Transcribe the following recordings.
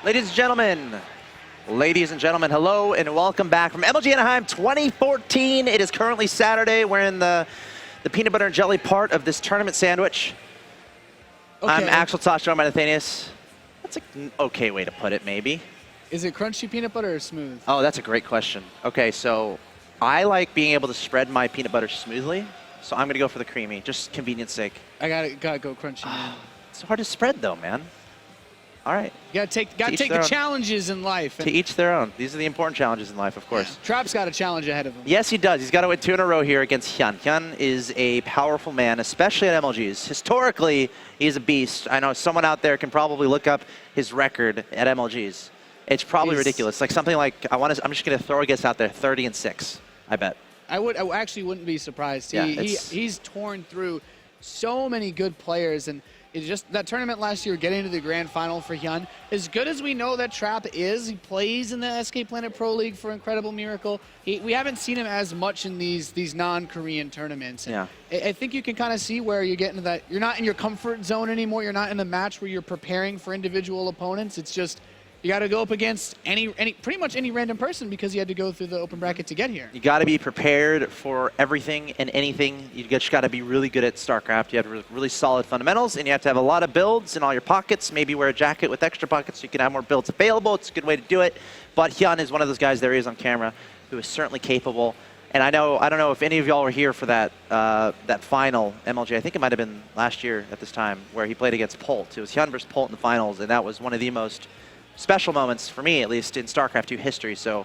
Ladies and gentlemen, hello and welcome back from MLG Anaheim 2014. It is currently Saturday. We're in the peanut butter and jelly part of this tournament sandwich. Okay. I'm Axel Tosh, joined by Nathanius. That's an okay way to put it, maybe. Is it crunchy peanut butter or smooth? Oh, that's a great question. Okay, so I like being able to spread my peanut butter smoothly, so I'm gonna go for the creamy, just convenience sake. I gotta go crunchy, man. It's hard to spread though, man. All right. You gotta take the challenges in life. To each their own. These are the important challenges in life, of course. Trap's got a challenge ahead of him. Yes, he does. He's got to win 2 in a row here against Hyun. Hyun is a powerful man, especially at MLGs. Historically, he's a beast. I know someone out there can probably look up his record at MLGs. It's probably ridiculous. Like something like, I'm just going to throw a guess out there, 30-6, I bet. I actually wouldn't be surprised. Yeah, he's torn through so many good players, and it's just that tournament last year, getting to the grand final for Hyun. As good as we know that Trap is, he plays in the SK Planet Pro League for Incredible Miracle. We haven't seen him as much in these non-Korean tournaments. And yeah. I think you can kind of see where you get into that. You're not in your comfort zone anymore. You're not in a match where you're preparing for individual opponents. It's just, you got to go up against pretty much any random person because you had to go through the open bracket to get here. You got to be prepared for everything and anything. You just got to be really good at StarCraft. You have really solid fundamentals, and you have to have a lot of builds in all your pockets. Maybe wear a jacket with extra pockets so you can have more builds available. It's a good way to do it. But Hyun is one of those guys there he is on camera who is certainly capable. And I don't know if any of y'all were here for that final MLG. I think it might have been last year at this time where he played against Polt. It was Hyun versus Polt in the finals, and that was one of the most special moments, for me at least, in StarCraft 2 history. So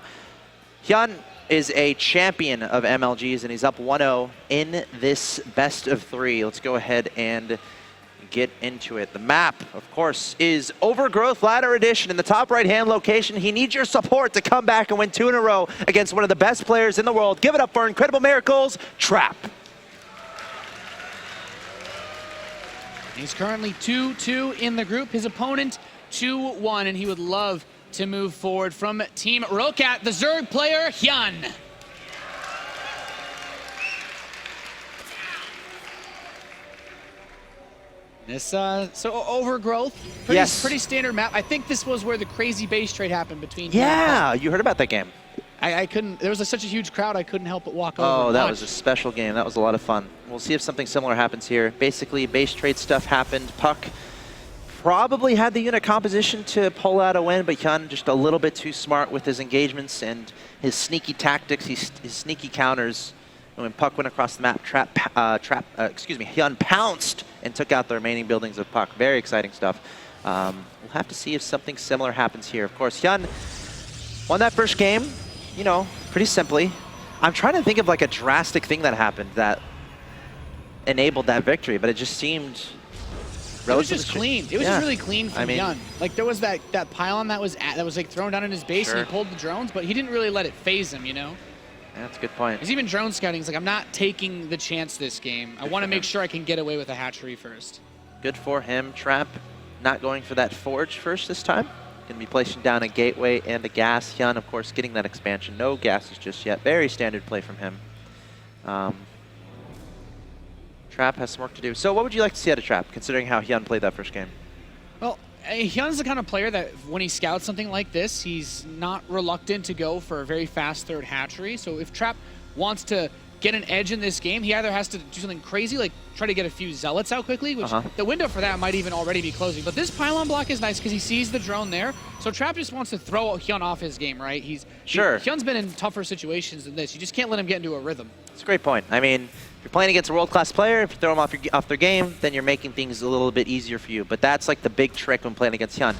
Hyun is a champion of MLGs, and he's up 1-0 in this best of 3. Let's go ahead and get into it. The map, of course, is Overgrowth Ladder Edition in the top right-hand location. He needs your support to come back and win 2 in a row against one of the best players in the world. Give it up for Incredible Miracles, Trap. He's currently 2-2 in the group. His opponent 2-1, and he would love to move forward from Team Rokat, the Zerg player, Hyun. This, so Overgrowth, pretty standard map. I think this was where the crazy base trade happened between. Yeah, you heard about that game. I couldn't, there was such a huge crowd, I couldn't help but walk over. Oh, that was a special game. That was a lot of fun. We'll see if something similar happens here. Basically, base trade stuff happened. Puck probably had the unit composition to pull out a win, but Hyun just a little bit too smart with his engagements and his sneaky tactics, his sneaky counters. And when Puck went across the map, Hyun pounced and took out the remaining buildings of Puck. Very exciting stuff. We'll have to see if something similar happens here. Of course, Hyun won that first game, you know, pretty simply. I'm trying to think of like a drastic thing that happened that enabled that victory, but it just seemed it was just clean. It was just really clean from Hyun. Like there was that pylon that was like thrown down in his base, and he pulled the drones, but he didn't really let it phase him, you know? Yeah, that's a good point. He's even drone scouting. He's like, I'm not taking the chance this game. I want to make sure I can get away with a hatchery first. Good for him. Trap not going for that forge first this time. Going to be placing down a gateway and a gas. Hyun, of course, getting that expansion. No gases just yet. Very standard play from him. Trap has some work to do. So what would you like to see out of Trap, considering how Hyun played that first game? Well, Hyun's the kind of player that when he scouts something like this, he's not reluctant to go for a very fast third hatchery. So if Trap wants to get an edge in this game, he either has to do something crazy, like try to get a few zealots out quickly, which the window for that might even already be closing. But this pylon block is nice because he sees the drone there. So Trap just wants to throw Hyun off his game, right? Hyun's been in tougher situations than this. You just can't let him get into a rhythm. That's a great point. I mean, if you're playing against a world-class player, if you throw them off their game, then you're making things a little bit easier for you. But that's like the big trick when playing against Hyun.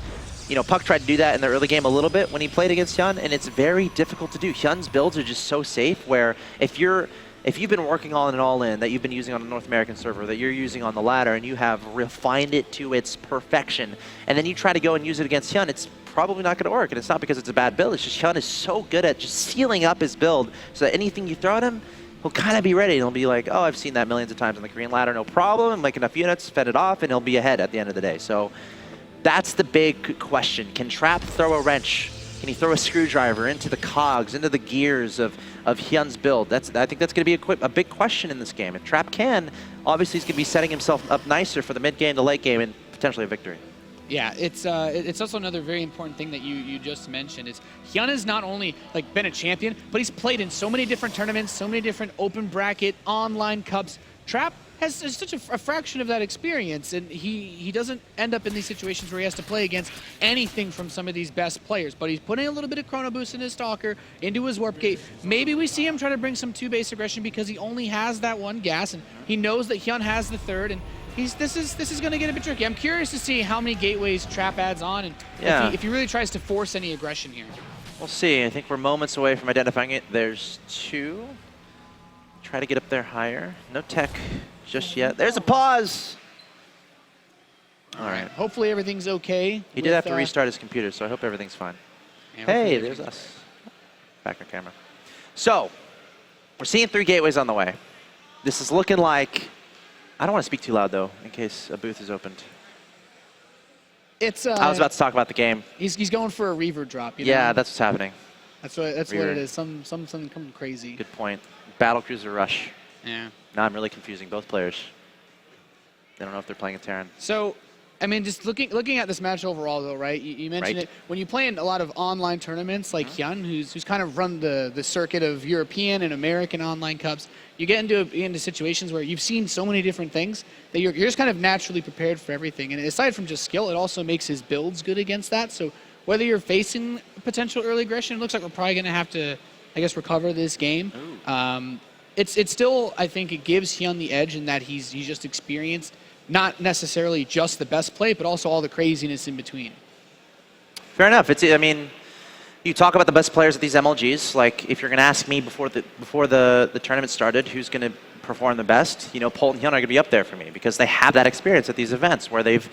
You know, Puck tried to do that in the early game a little bit when he played against Hyun, and it's very difficult to do. Hyun's builds are just so safe where if you've been working on an all-in that you've been using on a North American server, that you're using on the ladder, and you have refined it to its perfection, and then you try to go and use it against Hyun, it's probably not going to work. And it's not because it's a bad build. It's just Hyun is so good at just sealing up his build so that anything you throw at him, he'll kind of be ready. He'll be like, oh, I've seen that millions of times on the Korean ladder, no problem. And like enough units, fed it off, and he'll be ahead at the end of the day. So that's the big question. Can Trap throw a wrench? Can he throw a screwdriver into the cogs, into the gears of Hyun's build? I think that's going to be a big question in this game. If Trap can, obviously he's going to be setting himself up nicer for the mid game, the late game, and potentially a victory. Yeah, it's also another very important thing that you just mentioned is Hyun has not only like been a champion, but he's played in so many different tournaments, so many different open bracket, online cups. Trap has such a fraction of that experience, and he doesn't end up in these situations where he has to play against anything from some of these best players. But he's putting a little bit of chrono boost in his Stalker, into his Warp Gate. Maybe we see him try to bring some 2-base aggression because he only has that one gas, and he knows that Hyun has the third, and this is going to get a bit tricky. I'm curious to see how many gateways Trap adds on, and if he really tries to force any aggression here. We'll see. I think we're moments away from identifying it. There's 2. Try to get up there higher. No tech just yet. There's a pause. All right. Hopefully everything's okay. He did have to restart his computer, so I hope everything's fine. Yeah, hey, there's us. Back on camera. So, we're seeing 3 gateways on the way. This is looking like... I don't want to speak too loud, though, in case a booth is opened. It's. I was about to talk about the game. He's going for a reaver drop. You know? Yeah, that's what's happening. That's what it is. Something coming crazy. Good point. Battlecruiser rush. Yeah. Now I'm really confusing both players. They don't know if they're playing a Terran. So, I mean, just looking at this match overall, though, right? You mentioned it when you play in a lot of online tournaments like Hyun, who's kind of run the circuit of European and American online cups. You get into situations where you've seen so many different things that you're just kind of naturally prepared for everything. And aside from just skill, it also makes his builds good against that. So whether you're facing potential early aggression, it looks like we're probably going to have to, I guess, recover this game. It's still, I think, it gives Hyun the edge in that he's just experienced not necessarily just the best play, but also all the craziness in between. Fair enough. I mean, you talk about the best players at these MLGs. Like, if you're going to ask me before the tournament started, who's going to perform the best, you know, Polt and Hyun are going to be up there for me because they have that experience at these events where they've,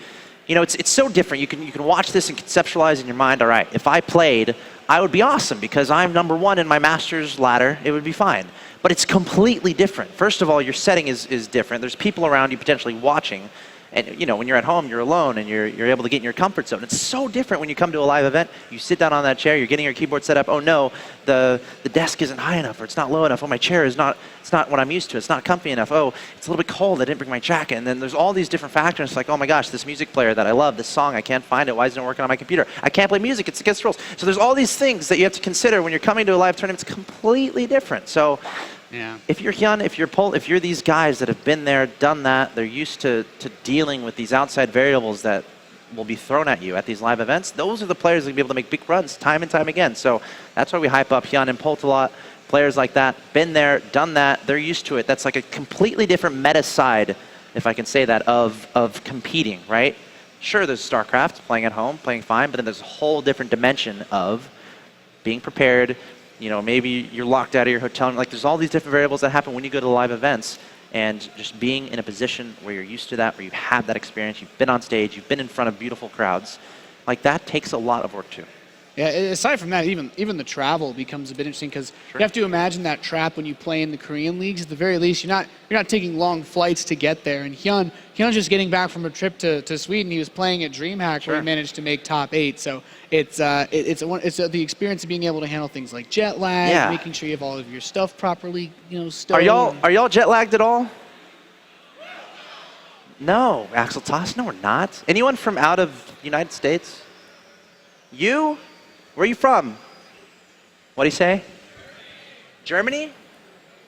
you know, it's so different. You can watch this and conceptualize in your mind. All right, if I played, I would be awesome because I'm #1 in my Masters ladder. It would be fine. But it's completely different. First of all, your setting is different. There's people around you potentially watching. And you know, when you're at home, you're alone and you're able to get in your comfort zone. It's so different when you come to a live event. You sit down on that chair, you're getting your keyboard set up. Oh no, the desk isn't high enough or it's not low enough. Oh, my chair is not, it's not what I'm used to. It's not comfy enough. Oh, it's a little bit cold. I didn't bring my jacket. And then there's all these different factors. It's like, oh my gosh, this music player that I love, this song, I can't find it. Why isn't it working on my computer? I can't play music. It's against the rules. So there's all these things that you have to consider when you're coming to a live tournament. It's completely different. So yeah. If you're Hyun, if you're Polt, if you're these guys that have been there, done that, they're used to dealing with these outside variables that will be thrown at you at these live events, those are the players that will be able to make big runs time and time again. So that's why we hype up Hyun and Polt a lot. Players like that, been there, done that, they're used to it. That's like a completely different meta side, if I can say that, of competing, right? Sure, there's StarCraft, playing at home, playing fine, but then there's a whole different dimension of being prepared. You know, maybe you're locked out of your hotel. Like, there's all these different variables that happen when you go to live events. And just being in a position where you're used to that, where you have that experience, you've been on stage, you've been in front of beautiful crowds, like that takes a lot of work too. Yeah, aside from that, even the travel becomes a bit interesting because you have to imagine that Trap when you play in the Korean leagues. At the very least, you're not taking long flights to get there. And Hyun's just getting back from a trip to Sweden. He was playing at DreamHack where he managed to make top 8. So it's the experience of being able to handle things like jet lag, making sure you have all of your stuff properly, you know, stowed. Are y'all jet lagged at all? No, Axel Toss. No, we're not. Anyone from out of the United States? You? Where are you from? What do you say? Germany?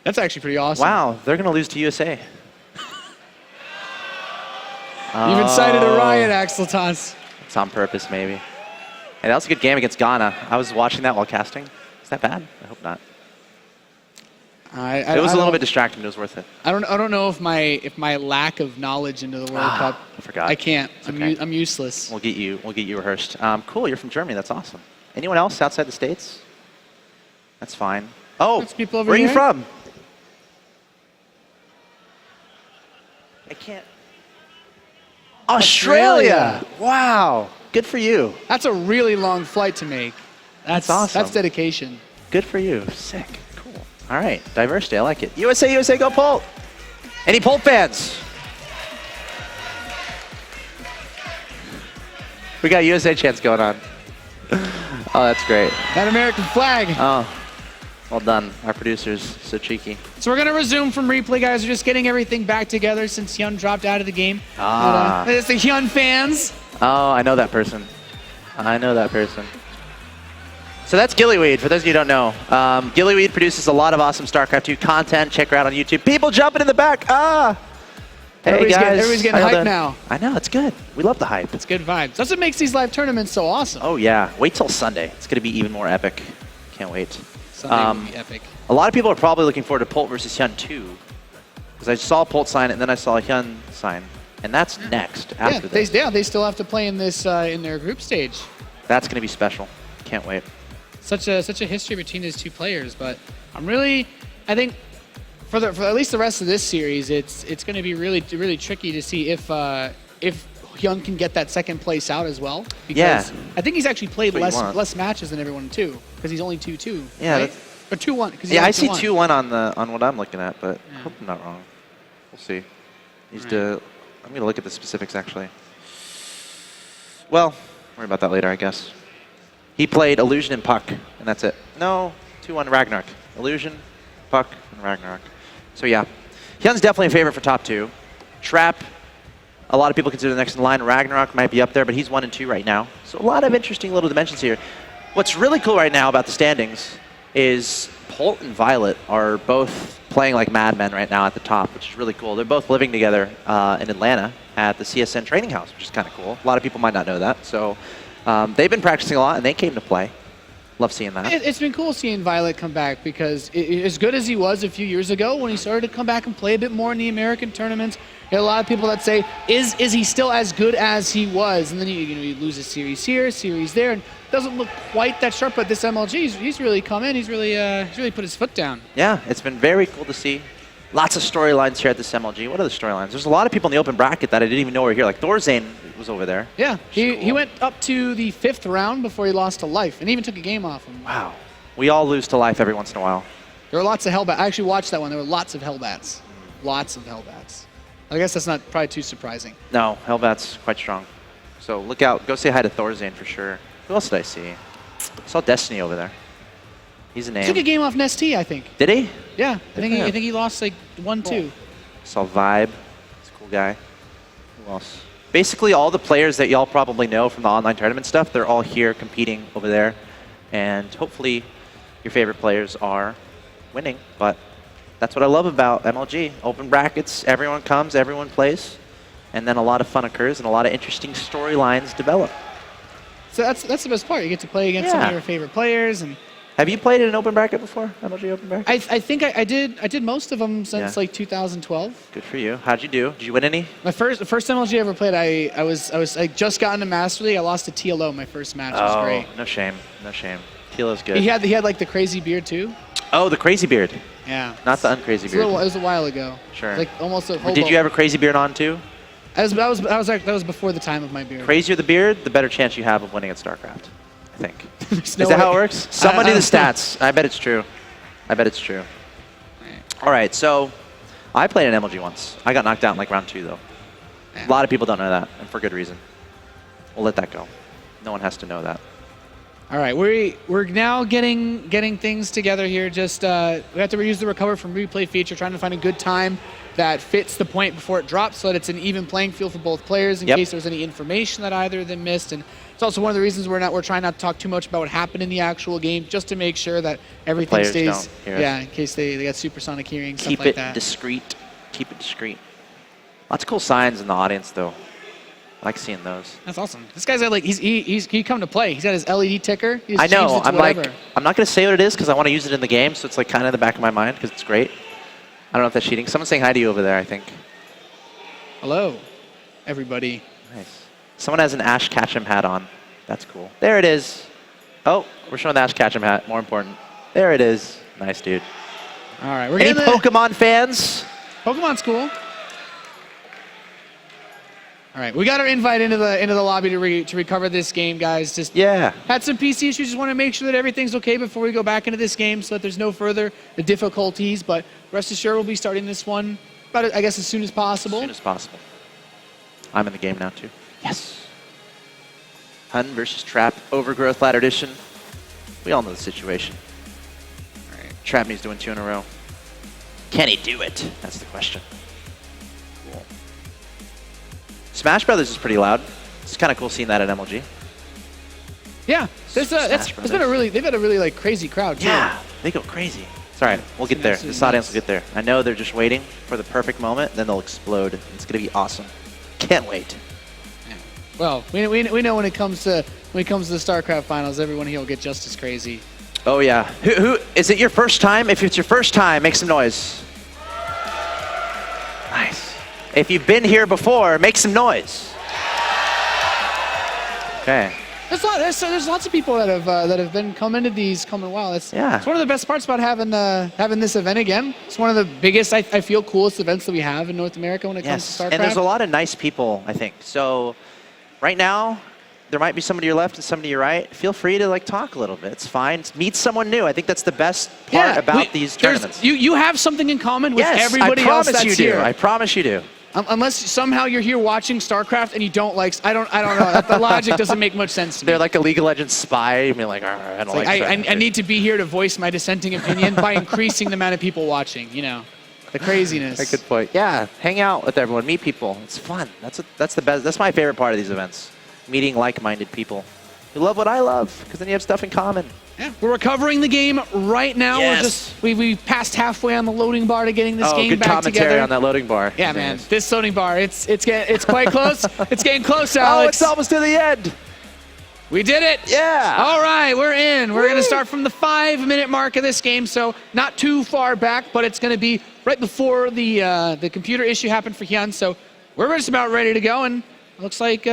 That's actually pretty awesome. Wow, they're going to lose to USA. You've incited a riot, Axel Toss. It's on purpose, maybe. Hey, that was a good game against Ghana. I was watching that while casting. Is that bad? I hope not. It was a little bit distracting, but it was worth it. I don't know if my lack of knowledge into the World Cup. I forgot. I can't. Okay. I'm useless. We'll get you rehearsed. Cool. You're from Germany. That's awesome. Anyone else outside the States? That's fine. Oh, There's people over where are here. you from? I can't. Australia. Wow. Good for you. That's a really long flight to make. That's awesome. That's dedication. Good for you. Sick. Cool. All right. Diversity. I like it. USA, USA, go Polt. Any Polt fans? We got USA chants going on. Oh, that's great. That American flag. Oh, well done. Our producer's so cheeky. So we're going to resume from replay, guys. We're just getting everything back together since Hyun dropped out of the game. It's the Hyun fans. Oh, I know that person. I know that person. So that's Gillyweed, for those of you who don't know. Gillyweed produces a lot of awesome StarCraft 2 content. Check her out on YouTube. People jumping in the back. Ah! Hey, guys. Everybody's getting hyped now. I know, it's good. We love the hype. It's good vibes. That's what makes these live tournaments so awesome. Oh, yeah. Wait till Sunday. It's going to be even more epic. Can't wait. Sunday will be epic. A lot of people are probably looking forward to Polt versus Hyun 2. Because I saw Polt sign it, and then I saw Hyun sign. And that's next after this. They still have to play in this in their group stage. That's going to be special. Can't wait. Such a history between these two players, but I think for at least the rest of this series, it's going to be really tricky to see if Hyun can get that second place out as well. Because I think he's actually played less matches than everyone too, because he's only 2-2. Yeah, right? Or 2-1. Yeah, I see 2-1 on what I'm looking at, but I hope I'm not wrong. We'll see. I'm going to look at the specifics actually. Well, worry about that later, I guess. He played Illusion and Puck, and that's it. No, 2-1 Ragnarok. Illusion, Puck, and Ragnarok. So yeah, Hyun's definitely a favorite for top 2. Trap, a lot of people consider the next in line. Ragnarok might be up there, but he's 1 and 2 right now. So a lot of interesting little dimensions here. What's really cool right now about the standings is Polt and Violet are both playing like madmen right now at the top, which is really cool. They're both living together in Atlanta at the CSN training house, which is kind of cool. A lot of people might not know that. So they've been practicing a lot, and they came to play. Love seeing that. It's been cool seeing Violet come back because as good as he was a few years ago, when he started to come back and play a bit more in the American tournaments, you had a lot of people that say, is he still as good as he was? And then you lose a series here, series there, and doesn't look quite that sharp. But this MLG, he's really come in. He's really put his foot down. Yeah, it's been very cool to see. Lots of storylines here at this MLG. What are the storylines? There's a lot of people in the open bracket that I didn't even know were here. Like Thorzane was over there. Yeah, he went up to the 5th round before he lost to Life, and even took a game off him. Wow. We all lose to Life every once in a while. There were lots of Hellbats. I actually watched that one. There were lots of Hellbats. Lots of Hellbats. I guess that's not probably too surprising. No, Hellbat's quite strong. So look out. Go say hi to Thorzane for sure. Who else did I see? I saw Destiny over there. He's a name. Took a game off Nestea, I think. Did he? Yeah, I think he lost like 1-2. Cool. Saw Vibe. He's a cool guy. Who else? Basically, all the players that y'all probably know from the online tournament stuff, they're all here competing over there. And hopefully your favorite players are winning. But that's what I love about MLG. Open brackets, everyone comes, everyone plays. And then a lot of fun occurs and a lot of interesting storylines develop. So that's the best part. You get to play against some of your favorite players. And have you played in an open bracket before? MLG open bracket? I think I did most of them since like 2012. Good for you. How'd you do? Did you win any? The first MLG I ever played, I just got into Master League. I lost to TLO my first match. It was great. No shame. No shame. TLO's good. He had like the crazy beard too. Oh, the crazy beard. Yeah. Not the uncrazy beard. It was a while ago. Sure. Like almost a hobo. Did you have a crazy beard on too? That was before the time of my beard. Crazier the beard, the better chance you have of winning at StarCraft. I think. Is no that way. how it works? Someone do the stats. I bet it's true. I bet it's true. All right, so I played an MLG once. I got knocked out in like round 2 though. A lot of people don't know that, and for good reason. We'll let that go. No one has to know that. All right, we're now getting things together here. Just we have to reuse the recover from replay feature, trying to find a good time that fits the point before it drops, so that it's an even playing field for both players in case there's any information that either of them missed. And it's also one of the reasons we're trying not to talk too much about what happened in the actual game, just to make sure that everything stays. Yeah, in case they got supersonic hearing, stuff like that. Keep it discreet. Keep it discreet. Lots of cool signs in the audience though. I like seeing those. That's awesome. This guy's like he come to play. He's got his LED ticker. I know. I'm not gonna say what it is because I want to use it in the game, so it's like kind of in the back of my mind because it's great. I don't know if that's cheating. Someone's saying hi to you over there, I think. Hello, everybody. Nice. Someone has an Ash Ketchum hat on. That's cool. There it is. Oh, we're showing the Ash Ketchum hat. More important. There it is. Nice, dude. All right. Any Pokemon fans? Pokemon's cool. All right, we got our invite into the lobby to recover this game, guys. Just had some PC issues. Just want to make sure that everything's okay before we go back into this game, so that there's no further difficulties. But rest assured, we'll be starting this one about I guess as soon as possible. As soon as possible. I'm in the game now too. Yes. Hyun versus Trap, Overgrowth Ladder Edition. We all know the situation. All right, Trap needs to win 2 in a row. Can he do it? That's the question. Smash Brothers is pretty loud. It's kind of cool seeing that at MLG. Yeah, they've had a really like crazy crowd too. Yeah, they go crazy. It's all right. We'll get there. This audience will get there. I know they're just waiting for the perfect moment. Then they'll explode. It's gonna be awesome. Can't wait. Yeah. Well, we know when it comes to the StarCraft finals, everyone here will get just as crazy. Oh yeah. Who is it? Your first time? If it's your first time, make some noise. Nice. If you've been here before, make some noise. Okay. There's lots of people that have been coming to these coming well. It's one of the best parts about having this event again. It's one of the biggest, I feel, coolest events that we have in North America when it comes to StarCraft. And there's a lot of nice people, I think. So right now, there might be somebody to your left and somebody to your right. Feel free to like talk a little bit. It's fine. Meet someone new. I think that's the best part about these tournaments. You have something in common with everybody else that's here. I promise you do. Unless somehow you're here watching StarCraft and you don't like, I don't know. The logic doesn't make much sense to me. They're like a League of Legends spy. I mean, like, I don't like I need to be here to voice my dissenting opinion by increasing the amount of people watching. You know, the craziness. A good point. Yeah, hang out with everyone, meet people. It's fun. That's the best. That's my favorite part of these events. Meeting like-minded people who love what I love, because then you have stuff in common. Yeah, we're recovering the game right now. Yes. We passed halfway on the loading bar to getting this game good back commentary together. On that loading bar. Yeah, man, this loading bar, it's quite close. It's getting close, Alex. Oh, it's almost to the end. We did it. Yeah. All right, we're in. We're going to start from the 5-minute mark of this game, so not too far back, but it's going to be right before the computer issue happened for Hyun. So we're just about ready to go, and it looks like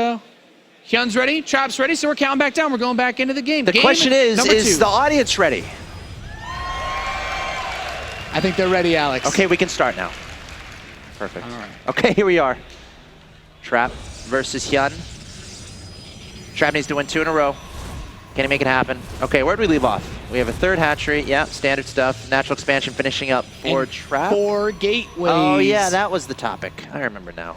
Hyun's ready, Trap's ready, so we're counting back down. We're going back into the game. The question is the audience ready? I think they're ready, Alex. Okay, we can start now. Perfect. All right. Okay, here we are. Trap versus Hyun. Trap needs to win 2 in a row. Can he make it happen? Okay, where'd we leave off? We have a 3rd hatchery. Yeah, standard stuff. Natural expansion finishing up for Trap. 4 gateways. Oh, yeah, that was the topic. I remember now.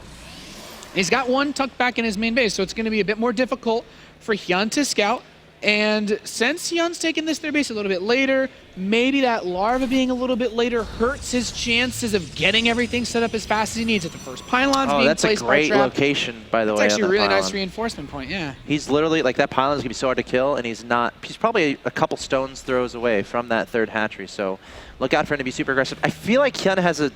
He's got 1 tucked back in his main base, so it's going to be a bit more difficult for Hyun to scout. And since Hyun's taking this 3rd base a little bit later, maybe that larva being a little bit later hurts his chances of getting everything set up as fast as he needs at the first pylon's being placed by Trap. That's a great location, by the way. It's actually a really nice reinforcement point, yeah. He's literally, like, that pylon's going to be so hard to kill, and he's probably a couple stones throws away from that 3rd hatchery, so look out for him to be super aggressive. I feel like Hyun has a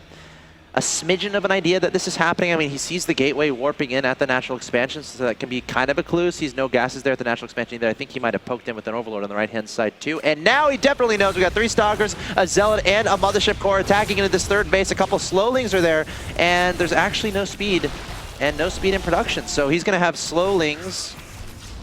smidgen of an idea that this is happening. I mean, he sees the gateway warping in at the natural expansion, so that can be kind of a clue. Sees no gases there at the natural expansion either. I think he might have poked in with an overlord on the right-hand side too. And now he definitely knows we got 3 stalkers, a zealot, and a mothership core attacking into this 3rd base. A couple slowlings are there, and there's actually no speed, and no speed in production. So he's going to have slowlings,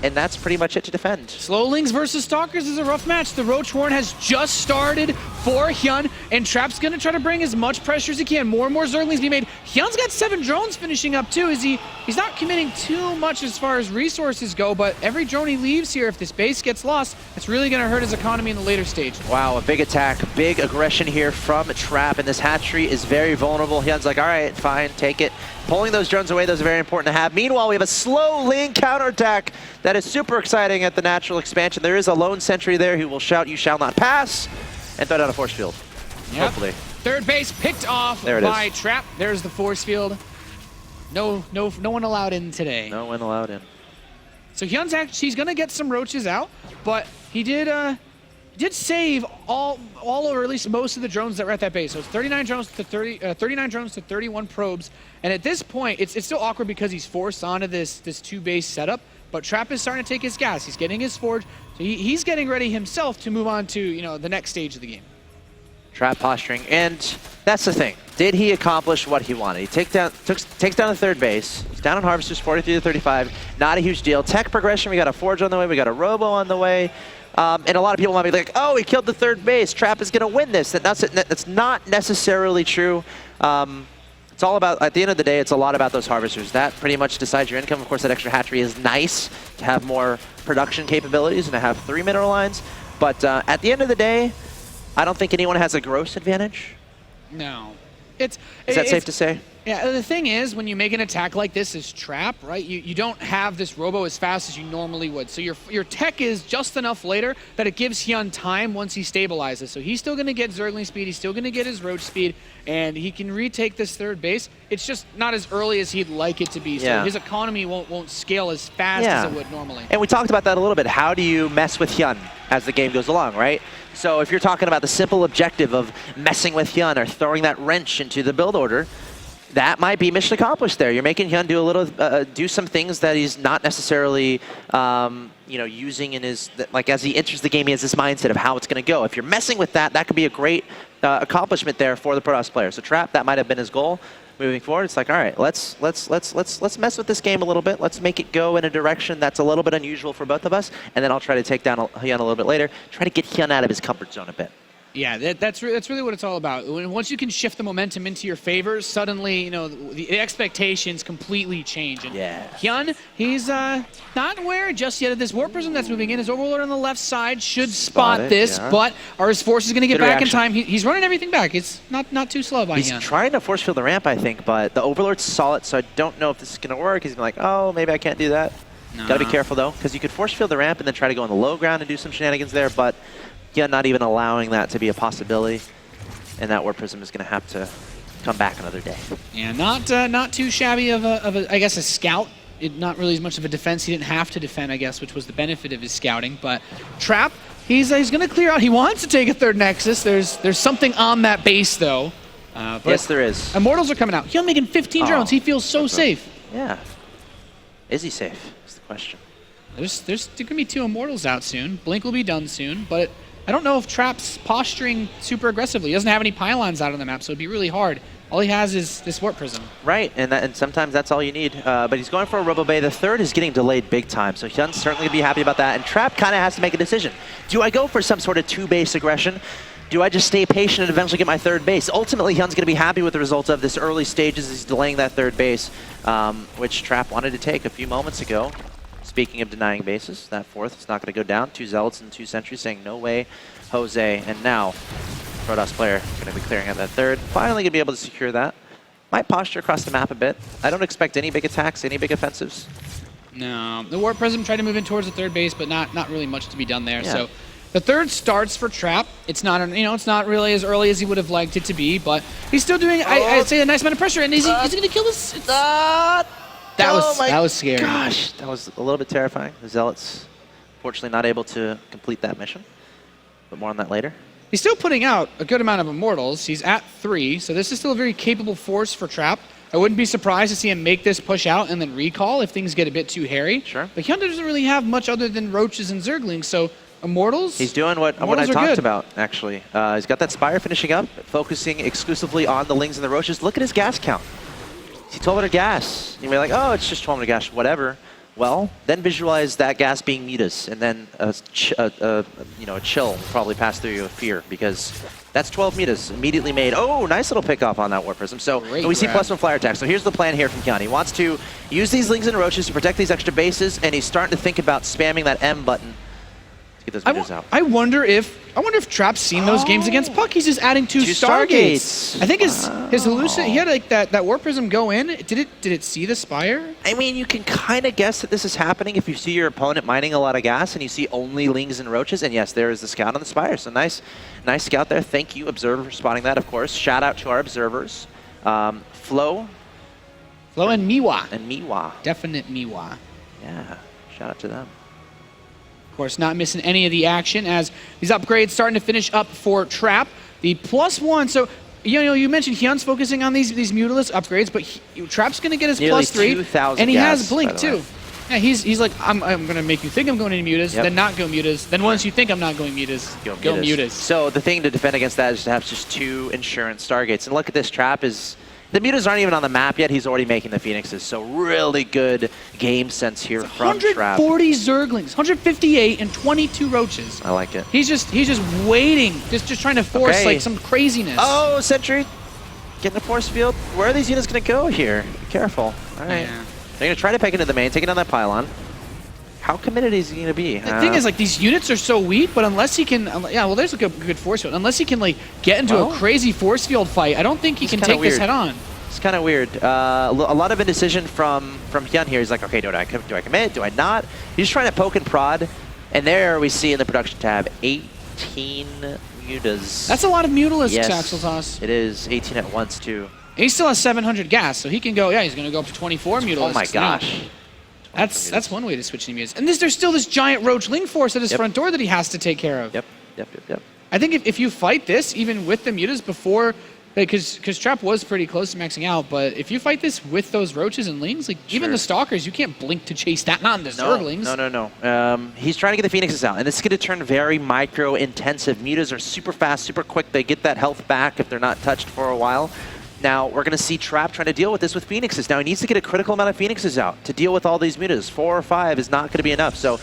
and that's pretty much it to defend. Slowlings versus Stalkers is a rough match. The Roach Warren has just started for Hyun, and Trap's going to try to bring as much pressure as he can. More and more Zerglings be made. Hyun's got 7 drones finishing up too. He's not committing too much as far as resources go, but every drone he leaves here, if this base gets lost, it's really going to hurt his economy in the later stage. Wow, a big attack, big aggression here from Trap, and this hatchery is very vulnerable. Hyun's like, all right, fine, take it. Pulling those drones away, those are very important to have. Meanwhile, we have a slow lane counterattack that is super exciting at the natural expansion. There is a lone sentry there who will shout, "You shall not pass," and throw down a force field. Yep. Hopefully. 3rd base picked off by Trap. There's the force field. No one allowed in today. No one allowed in. So Hyun's he's gonna get some roaches out, but he did save all or at least most of the drones that were at that base. So it's 39 drones to 39 drones to 31 probes. And at this point, it's still awkward because he's forced onto this 2-base setup. But Trap is starting to take his gas. He's getting his forge. So he's getting ready himself to move on to the next stage of the game. Trap posturing, and that's the thing. Did he accomplish what he wanted? He takes down the 3rd base. He's down on harvesters, 43 to 35. Not a huge deal. Tech progression. We got a forge on the way. We got a robo on the way. And a lot of people might be like, oh, he killed the 3rd base. Trap is going to win this. That's not necessarily true. It's all about, at the end of the day, it's a lot about those harvesters. That pretty much decides your income. Of course, that extra hatchery is nice to have more production capabilities and to have 3 mineral lines. But at the end of the day, I don't think anyone has a gross advantage. No. Is that safe to say? Yeah, the thing is, when you make an attack like this as trap, right, you don't have this robo as fast as you normally would. So your tech is just enough later that it gives Hyun time once he stabilizes. So he's still going to get Zergling speed, he's still going to get his Roach speed, and he can retake this third base. It's just not as early as he'd like it to be. So his economy won't scale as fast as it would normally. And we talked about that a little bit. How do you mess with Hyun as the game goes along, right? So if you're talking about the simple objective of messing with Hyun or throwing that wrench into the build order, that might be mission accomplished there. You're making Hyun do a little, do some things that he's not necessarily, using in his, like as he enters the game, he has this mindset of how it's going to go. If you're messing with that, that could be a great accomplishment there for the Protoss player. So Trap, that might have been his goal. Moving forward, it's like, all right, let's mess with this game a little bit. Let's make it go in a direction that's a little bit unusual for both of us, and then I'll try to take down Hyun a little bit later. Try to get Hyun out of his comfort zone a bit. Yeah, that's really what it's all about. Once you can shift the momentum into your favor, suddenly, the expectations completely change. And Hyun, he's not aware just yet of this Warp Prism that's moving in. His Overlord on the left side should spot this, but are his forces going to get back in time? He's running everything back. It's not too slow by Hyun. He's trying to force field the ramp, I think, but the Overlord saw it, so I don't know if this is going to work. He's like, oh, maybe I can't do that. Got to be careful, though, because you could force field the ramp and then try to go on the low ground and do some shenanigans there, but not even allowing that to be a possibility, and that Warp Prism is going to have to come back another day. Yeah, not too shabby of a I guess a scout. Not really as much of a defense. He didn't have to defend, I guess, which was the benefit of his scouting. But Trap, he's going to clear out. He wants to take a third Nexus. There's something on that base though. Yes, there is. Immortals are coming out. He's making 15 drones. He feels so safe. Yeah. Is he safe? Is the question. There's going to be 2 Immortals out soon. Blink will be done soon, but I don't know if Trap's posturing super aggressively. He doesn't have any pylons out on the map, so it'd be really hard. All he has is this Warp Prism. Right, and sometimes that's all you need. But he's going for a Robo Bay. The third is getting delayed big time, so Hyun's certainly going to be happy about that. And Trap kind of has to make a decision. Do I go for some sort of 2-base aggression? Do I just stay patient and eventually get my third base? Ultimately, Hyun's going to be happy with the result of this early stages. He's delaying that third base, which Trap wanted to take a few moments ago. Speaking of denying bases, that fourth is not going to go down. 2 Zealots and 2 Sentries saying no way, Jose. And now, Protoss player going to be clearing out that third. Finally going to be able to secure that. Might posture across the map a bit. I don't expect any big attacks, any big offensives. No, the Warp Prism tried to move in towards the third base, but not really much to be done there. Yeah. So the third starts for Trap. It's not it's not really as early as he would have liked it to be, but he's still doing I'd say a nice amount of pressure. And is he going to kill this? That was scary. Gosh, that was a little bit terrifying. The Zealots, fortunately, not able to complete that mission, but more on that later. He's still putting out a good amount of Immortals. He's at 3, so this is still a very capable force for Trap. I wouldn't be surprised to see him make this push out and then recall if things get a bit too hairy. Sure. But Hyun doesn't really have much other than Roaches and Zerglings, so Immortals? He's doing what I talked about, actually. He's got that Spire finishing up, focusing exclusively on the Lings and the Roaches. Look at his gas count. He's 1,200 gas. You may be like, oh, it's just 1,200 gas, whatever. Well, then visualize that gas being mutas, and then a chill will probably pass through you of fear, because that's 12 mutas immediately made. Oh, nice little pickoff on that Warp Prism. So we see +1 flyer attack. So here's the plan here from Hyun. He wants to use these Lings and Roaches to protect these extra bases, and he's starting to think about spamming that M button to get those mutas out. I wonder if Trap's seen those games against Puck. He's just adding 2 Stargates. I think he had like that Warp Prism go in. Did it see the Spire? I mean, you can kind of guess that this is happening if you see your opponent mining a lot of gas and you see only Lings and Roaches. And yes, there is the scout on the Spire. So nice scout there. Thank you, Observer, for spotting that, of course. Shout out to our observers. Flo and Miwa. And Miwa. Definite Miwa. Yeah, shout out to them. Of course, not missing any of the action as these upgrades starting to finish up for Trap. The +1, so you mentioned Hyun's focusing on these Mutalis upgrades, but Trap's going to get his +3, and he has Blink too. Yeah, he's like, I'm going to make you think I'm going into Mutas, then not go Mutas. Then once you think I'm not going Mutas, go Mutas. So the thing to defend against that is to have just 2 Insurance Stargates. And look at this, Trap is... The Mutas aren't even on the map yet. He's already making the Phoenixes. So really good game sense here from Trap. 140 Zerglings, 158, and 22 Roaches. I like it. He's just waiting, just trying to force like some craziness. Oh, Sentry, getting a force field. Where are these units going to go here? Be careful. All right. Yeah. They're going to try to peek into the main, taking down that pylon. How committed is he going to be? The thing is, like, these units are so weak, but unless he can... there's a good force field. Unless he can, like, get into a crazy force field fight, I don't think he can take this head on. It's kind of weird. A lot of indecision from Hyun here. He's like, okay, do I commit? Do I not? He's trying to poke and prod. And there we see in the production tab, 18 mutas. That's a lot of Mutalisks, Yes, Axel Toss. it is. 18 at once, too. And he still has 700 gas, so he can go, yeah, he's going to go up to 24 Mutalisks. Oh my gosh. Now. That's one way to switch into mutas. And there's still this giant Roach Ling Force at his front door that he has to take care of. Yep. I think if you fight this, even with the mutas before, because Trap was pretty close to maxing out, but if you fight this with those Roaches and Lings, like even the Stalkers, you can't blink to chase that, not in the Zerglings. No. He's trying to get the Phoenixes out, and this is going to turn very micro-intensive. Mutas are super fast, super quick. They get that health back if they're not touched for a while. Now, we're going to see Trap trying to deal with this with Phoenixes. Now, he needs to get a critical amount of Phoenixes out to deal with all these mutas. 4 or 5 is not going to be enough, so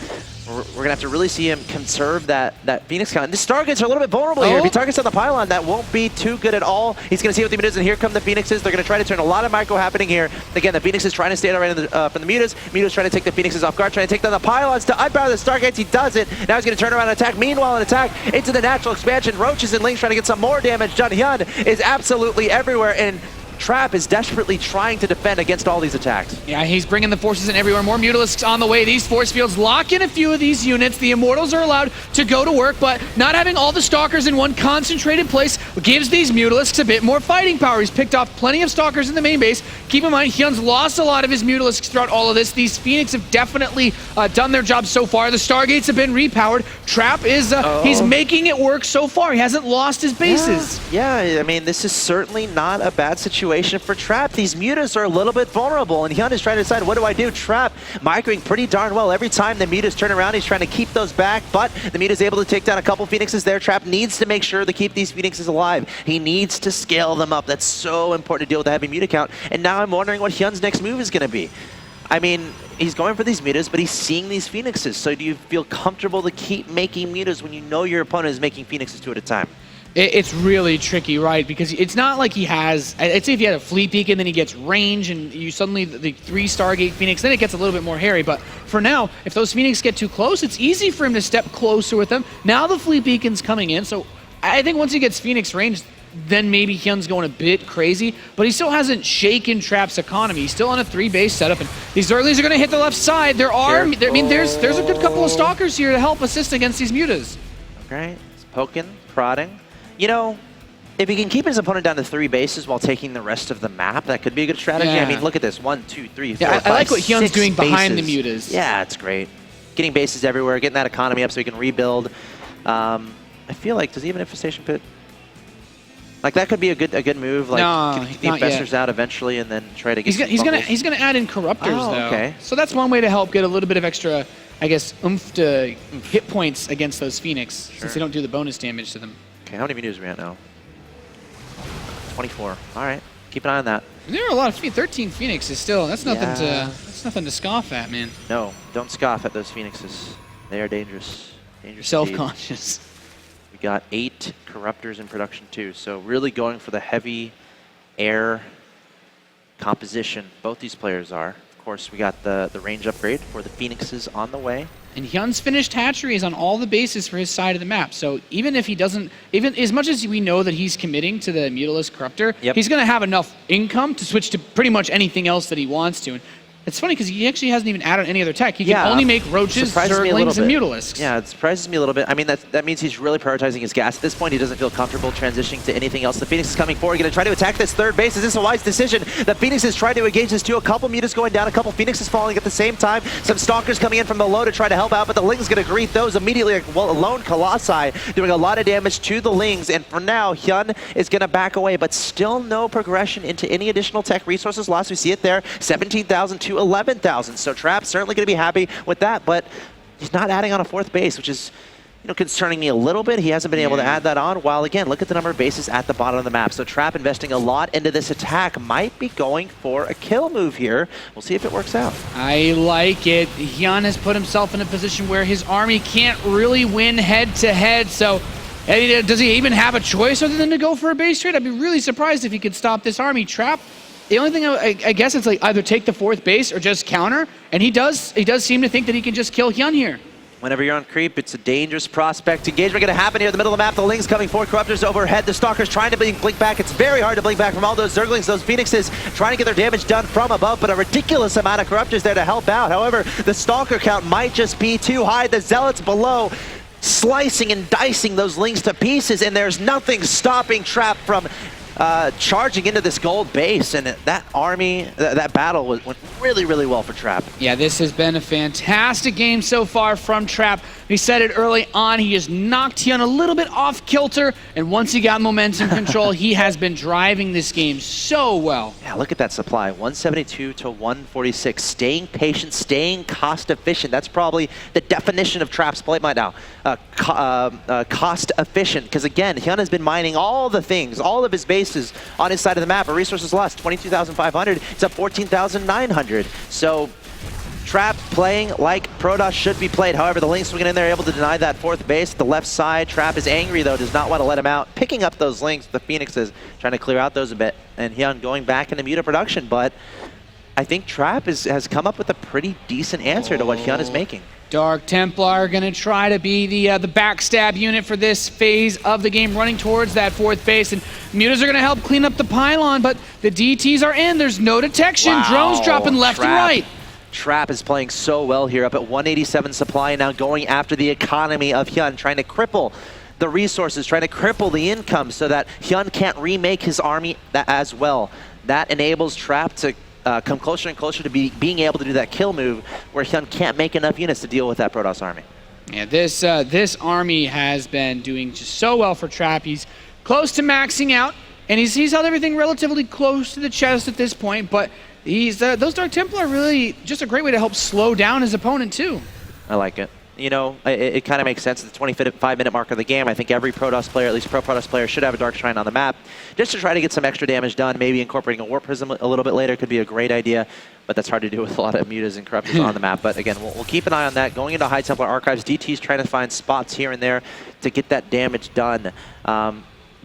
we're going to have to really see him conserve that Phoenix count. And the Stargates are a little bit vulnerable here. If he targets on the pylon, that won't be too good at all. He's going to see what the mutas, and here come the Phoenixes. They're going to try to turn a lot of micro happening here. Again, the Phoenix is trying to stay right from the mutas. Mutas trying to take the Phoenixes off guard, trying to take down the pylons to unpower the Stargates. He does it. Now he's going to turn around and attack. Meanwhile, an attack into the natural expansion. Roaches and Lings trying to get some more damage done. Hyun is absolutely everywhere, and Trap is desperately trying to defend against all these attacks. Yeah, he's bringing the forces in everywhere. More Mutalisks on the way. These force fields lock in a few of these units. The Immortals are allowed to go to work, but not having all the Stalkers in one concentrated place gives these Mutalisks a bit more fighting power. He's picked off plenty of Stalkers in the main base. Keep in mind, Hyun's lost a lot of his Mutalisks throughout all of this. These Phoenix have definitely done their job so far. The Stargates have been repowered. Trap is, he's making it work so far. He hasn't lost his bases. Yeah, I mean, this is certainly not a bad situation for Trap. These mutas are a little bit vulnerable, and Hyun is trying to decide, what do I do? Trap microing pretty darn well. Every time the mutas turn around, he's trying to keep those back, but the muta's able to take down a couple Phoenixes there. Trap needs to make sure to keep these Phoenixes alive. He needs to scale them up. That's so important to deal with the heavy muta count, and now I'm wondering what Hyun's next move is going to be. I mean, he's going for these mutas, but he's seeing these Phoenixes, so do you feel comfortable to keep making mutas when you know your opponent is making Phoenixes 2 at a time? It's really tricky, right? Because it's not like he has, I'd say if he had a Fleet Beacon, then he gets range, and you suddenly, the 3 Stargate Phoenix, then it gets a little bit more hairy. But for now, if those Phoenix get too close, it's easy for him to step closer with them. Now the Fleet Beacon's coming in, so I think once he gets Phoenix range, then maybe Hyun's going a bit crazy, but he still hasn't shaken Trap's economy. He's still on a 3-base setup, and these Zerglings are going to hit the left side. There's a good couple of Stalkers here to help assist against these mutas. Okay, he's poking, prodding. You know, if he can keep his opponent down to 3 bases while taking the rest of the map, that could be a good strategy. Yeah. I mean, look at this. 1, 2, 3, 4, yeah, 5, I like what Hyun's doing behind bases. the mutas. Yeah, it's great. Getting bases everywhere, getting that economy up so he can rebuild. I feel like, does he have an Infestation Pit? Like, that could be a good move. Like, no, get the Infestors out eventually and then try to get he's gonna add in Corruptors, though. Okay. So that's one way to help get a little bit of extra, I guess, oomph to hit points against those Phoenix, since they don't do the bonus damage to them. Okay, how many mutas are we at now? 24. All right, keep an eye on that. There are a lot of 13 Phoenix is still. That's nothing to scoff at, man. No, don't scoff at those Phoenixes. They are dangerous. Dangerous. Self-conscious. We got 8 Corruptors in production too. So really going for the heavy air composition. Both these players are. Of course, we got the range upgrade for the Phoenixes on the way. And Hyun's finished hatcheries on all the bases for his side of the map. So even if he doesn't, even as much as we know that he's committing to the Mutalisk Corruptor, he's going to have enough income to switch to pretty much anything else that he wants to. And it's funny because he actually hasn't even added any other tech. He can only make Roaches, Zerglings, and Mutalisks. Yeah, it surprises me a little bit. I mean, that means he's really prioritizing his gas. At this point, he doesn't feel comfortable transitioning to anything else. The Phoenix is coming forward. Going to try to attack this 3rd base. Is this a wise decision? The Phoenix is trying to engage this too. A couple mutas going down, a couple Phoenixes falling at the same time. Some Stalkers coming in from below to try to help out, but the Ling's going to greet those immediately. Well, lone Colossi doing a lot of damage to the Lings, and for now, Hyun is going to back away, but still no progression into any additional tech resources lost. We see it there, 17,000 to 11,000. So Trap certainly going to be happy with that, but he's not adding on a 4th base, which is, you know, concerning me a little bit. He hasn't been able to add that on, while again, look at the number of bases at the bottom of the map. So Trap investing a lot into this attack, might be going for a kill move here. We'll see if it works out. I like it. Hyun has put himself in a position where his army can't really win head-to-head, so does he even have a choice other than to go for a base trade? I'd be really surprised if he could stop this army. Trap, the only thing I guess it's like either take the 4th base or just counter, and he does seem to think that he can just kill Hyun here. Whenever you're on creep, it's a dangerous prospect. Engagement going to happen here in the middle of the map. The Ling's coming forward. Corruptors overhead. The Stalker's trying to blink back. It's very hard to blink back from all those Zerglings, those Phoenixes, trying to get their damage done from above, but a ridiculous amount of Corruptors there to help out. However, the Stalker count might just be too high. The Zealots below slicing and dicing those Lings to pieces, and there's nothing stopping Trap from charging into this gold base, and that army, that battle went really, really well for Trap. Yeah, this has been a fantastic game so far from Trap. He said it early on, he has knocked Hyun a little bit off kilter, and once he got momentum control, he has been driving this game so well. Yeah, look at that supply, 172 to 146. Staying patient, staying cost efficient. That's probably the definition of Trap's play right now. Cost efficient, because again, Hyun has been mining all the things, all of his bases on his side of the map. A resources lost, 22,500. It's up 14,900. So Trap playing like Protoss should be played. However, the Link swinging in there, able to deny that fourth base. The left side, Trap is angry though, does not want to let him out. Picking up those Links, the Phoenixes, trying to clear out those a bit. And Hyun going back into Muta production, but I think Trap has come up with a pretty decent answer to what Hyun is making. Dark Templar going to try to be the backstab unit for this phase of the game, running towards that fourth base, and Mutas are going to help clean up the pylon, but the DTs are in. There's no detection. Wow. Drones dropping left and right. Trap is playing so well here, up at 187 supply, now going after the economy of Hyun, trying to cripple the resources, trying to cripple the income so that Hyun can't remake his army as well. That enables Trap to come closer and closer to being able to do that kill move where Hyun can't make enough units to deal with that Protoss army. Yeah, this army has been doing just so well for Trap. He's close to maxing out, and he's held everything relatively close to the chest at this point, but those Dark Templar are really just a great way to help slow down his opponent too. I like it. You know, it kind of makes sense at the 25-minute mark of the game. I think every Protoss player, at least pro Protoss player, should have a Dark Shrine on the map just to try to get some extra damage done. Maybe incorporating a Warp Prism a little bit later could be a great idea, but that's hard to do with a lot of Mutas and Corruptors on the map. But again, we'll keep an eye on that. Going into High Templar Archives, DT's trying to find spots here and there to get that damage done.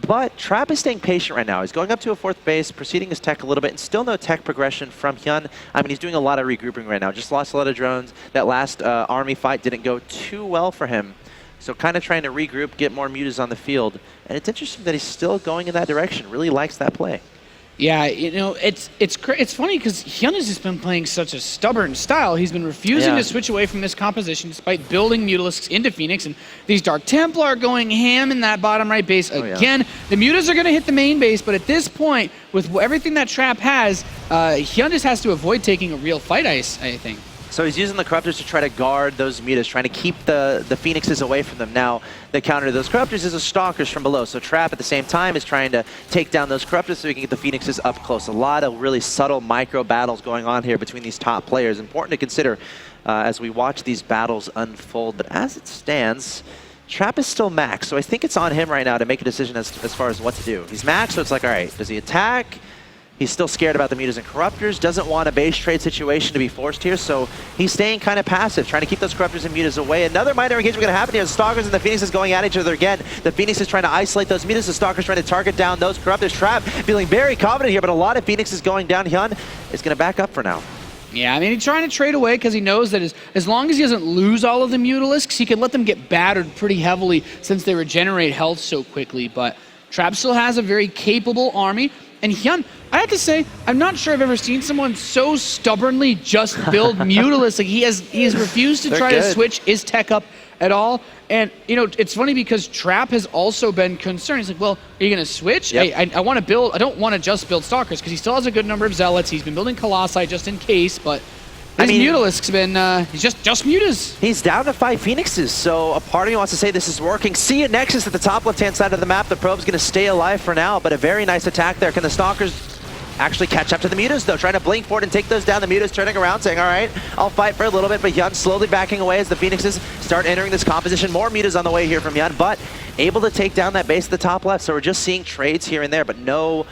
But Trap is staying patient right now. He's going up to a fourth base, proceeding his tech a little bit, and still no tech progression from Hyun. I mean, he's doing a lot of regrouping right now. Just lost a lot of drones. That last army fight didn't go too well for him. So kind of trying to regroup, get more Mutas on the field. And it's interesting that he's still going in that direction. Really likes that play. Yeah, you know, it's funny because Hyun has just been playing such a stubborn style. He's been refusing to switch away from this composition despite building Mutalisks into Phoenix, and these Dark Templar are going ham in that bottom right base again. The Mutas are going to hit the main base, but at this point, with everything that Trap has, Hyun just has to avoid taking a real fight ice, I think. So he's using the Corruptors to try to guard those Mutas, trying to keep the Phoenixes away from them. Now, the counter to those Corruptors is the Stalkers from below. So Trap, at the same time, is trying to take down those Corruptors so he can get the Phoenixes up close. A lot of really subtle micro battles going on here between these top players. Important to consider as we watch these battles unfold. But as it stands, Trap is still max. So I think it's on him right now to make a decision as far as what to do. He's max, so it's like, all right, does he attack? He's still scared about the Mutas and Corruptors, doesn't want a base trade situation to be forced here, so he's staying kind of passive, trying to keep those Corruptors and Mutas away. Another minor engagement going to happen here. The Stalkers and the Phoenixes going at each other again. The Phoenix is trying to isolate those Mutas, the Stalkers trying to target down those Corruptors. Trap feeling very confident here, but a lot of Phoenixes going down. Hyun is going to back up for now. Yeah, I mean, he's trying to trade away because he knows that as long as he doesn't lose all of the Mutalisks, he can let them get battered pretty heavily since they regenerate health so quickly, but Trap still has a very capable army. And Hyun, I have to say, I'm not sure I've ever seen someone so stubbornly just build Mutalisks. Like he has refused to try to switch his tech up at all. And you know, it's funny because Trap has also been concerned. He's like, well, are you going to switch? Yep. I want to build. I don't want to just build Stalkers because he still has a good number of Zealots. He's been building Colossi just in case, but his Mutalisk's been he's just Mutas. He's down to 5 Phoenixes, so a part of me wants to say this is working. See a Nexus at the top left-hand side of the map. The probe's going to stay alive for now, but a very nice attack there. Can the Stalkers actually catch up to the Mutas, though? Trying to blink forward and take those down. The Mutas turning around, saying, all right, I'll fight for a little bit, but Hyun slowly backing away as the Phoenixes start entering this composition. More Mutas on the way here from Hyun, but able to take down that base at the top left, so we're just seeing trades here and there, but no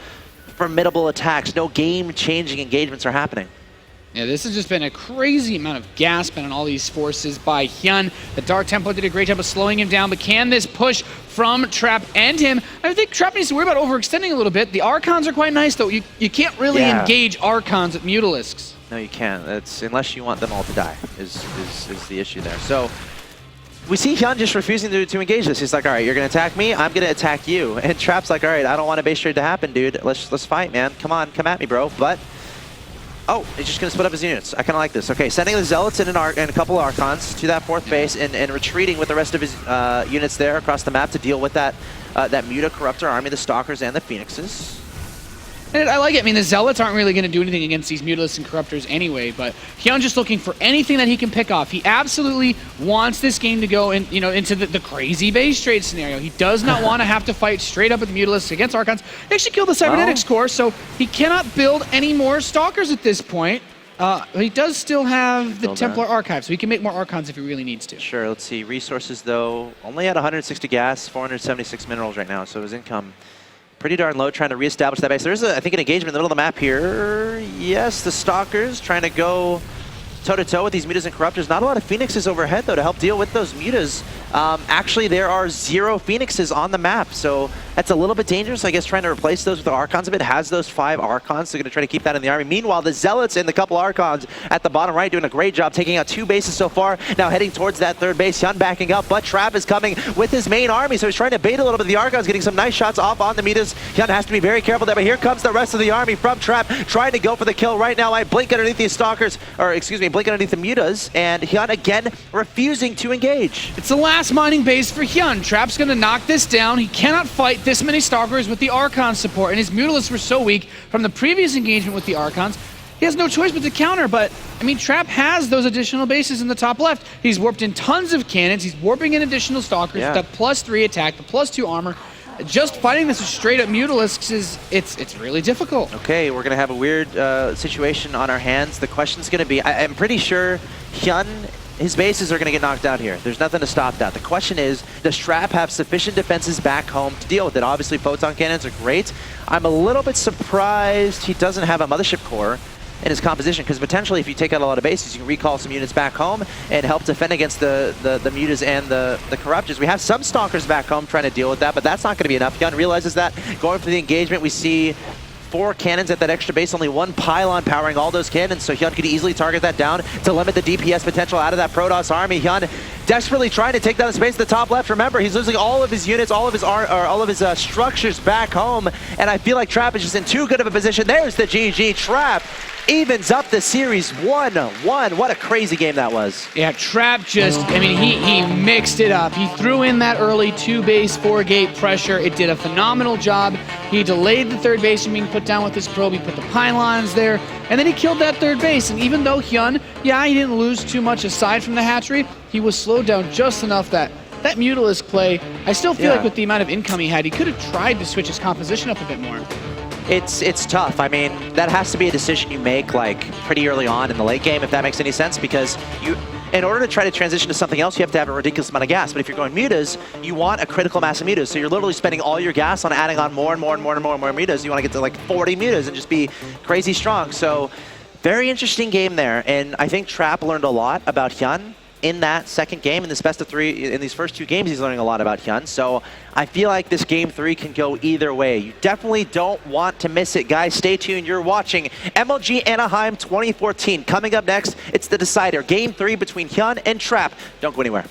formidable attacks, no game-changing engagements are happening. Yeah, this has just been a crazy amount of gas spent on all these forces by Hyun. The Dark Templar did a great job of slowing him down, but can this push from Trap end him? I think Trap needs to worry about overextending a little bit. The Archons are quite nice, though. You can't really engage Archons with Mutalisks. No, you can't. It's unless you want them all to die is the issue there. So we see Hyun just refusing to engage this. He's like, all right, you're going to attack me, I'm going to attack you. And Trap's like, all right, I don't want a base trade to happen, dude. Let's fight, man. Come on, come at me, bro. But, oh, he's just going to split up his units. I kind of like this. Okay, sending the Zealots and a couple Archons to that 4th base and retreating with the rest of his units there across the map to deal with that Muta Corruptor army, the Stalkers and the Phoenixes. And I like it. I mean, the Zealots aren't really going to do anything against these Mutalisks and Corruptors anyway, but Hyun just looking for anything that he can pick off. He absolutely wants this game to go into the crazy base trade scenario. He does not want to have to fight straight up with the Mutalisks against Archons. He actually killed the Cybernetics core, so he cannot build any more Stalkers at this point. He does still have the Templar Archive, so he can make more Archons if he really needs to. Sure, let's see. Resources, though, only at 160 gas, 476 minerals right now, so his income pretty darn low, trying to reestablish that base. There's, I think, an engagement in the middle of the map here. Yes, the Stalkers trying to go toe-to-toe with these Mutas and Corruptors. Not a lot of Phoenixes overhead, though, to help deal with those Mutas. Actually, there are 0 Phoenixes on the map, so that's a little bit dangerous. I guess trying to replace those with the Archons a bit. Has those 5 Archons, so they're going to try to keep that in the army. Meanwhile, the Zealots and the couple Archons at the bottom right doing a great job, taking out 2 bases so far. Now heading towards that 3rd base. Hyun backing up, but Trap is coming with his main army, so he's trying to bait a little bit. The Archons getting some nice shots off on the Mutas. Hyun has to be very careful there, but here comes the rest of the army from Trap, trying to go for the kill right now. I blink underneath these Stalkers, or excuse me, blink underneath the Mutas, and Hyun again refusing to engage. It's the last mining base for Hyun. Trap's going to knock this down. He cannot fight this many Stalkers with the Archon support, and his Mutalisks were so weak from the previous engagement with the Archons. He has no choice but to counter, but, I mean, Trap has those additional bases in the top left. He's warped in tons of cannons. He's warping in additional Stalkers, the +3 attack, the +2 armor. Just fighting this with straight-up Mutalisks it's really difficult. Okay, we're going to have a weird situation on our hands. The question's going to be, I'm pretty sure Hyun, his bases are going to get knocked out here. There's nothing to stop that. The question is, does Trap have sufficient defenses back home to deal with it? Obviously, photon cannons are great. I'm a little bit surprised he doesn't have a mothership core in his composition, because potentially if you take out a lot of bases, you can recall some units back home and help defend against the Mutas and the Corruptors. We have some Stalkers back home trying to deal with that, but that's not going to be enough. Hyun realizes that. Going for the engagement, we see 4 cannons at that extra base, only 1 pylon powering all those cannons, so Hyun could easily target that down to limit the DPS potential out of that Protoss army. Hyun desperately trying to take down the space at the top left. Remember, he's losing all of his units, all of his structures back home, and I feel like Trap is just in too good of a position. There's the GG. Trap evens up the series 1-1. What a crazy game that was. Yeah, Trap just, I mean, he mixed it up. He threw in that early 2-base, 4-gate pressure. It did a phenomenal job. He delayed the 3rd base from being put down with his probe. He put the pylons there, and then he killed that 3rd base. And even though Hyun, yeah, he didn't lose too much aside from the hatchery, he was slowed down just enough that Mutalisk play, I still feel like with the amount of income he had, he could have tried to switch his composition up a bit more. It's tough. I mean, that has to be a decision you make like pretty early on in the late game, if that makes any sense, because in order to try to transition to something else, you have to have a ridiculous amount of gas. But if you're going Mutas, you want a critical mass of Mutas. So you're literally spending all your gas on adding on more and more and more and more and more Mutas. You want to get to like 40 Mutas and just be crazy strong. So very interesting game there. And I think Trap learned a lot about Hyun in that second game. In this best of 3, in these first 2 games, he's learning a lot about Hyun. So I feel like this game 3 can go either way. You definitely don't want to miss it, guys. Stay tuned. You're watching MLG Anaheim 2014. Coming up next, it's the decider. Game 3 between Hyun and Trap. Don't go anywhere.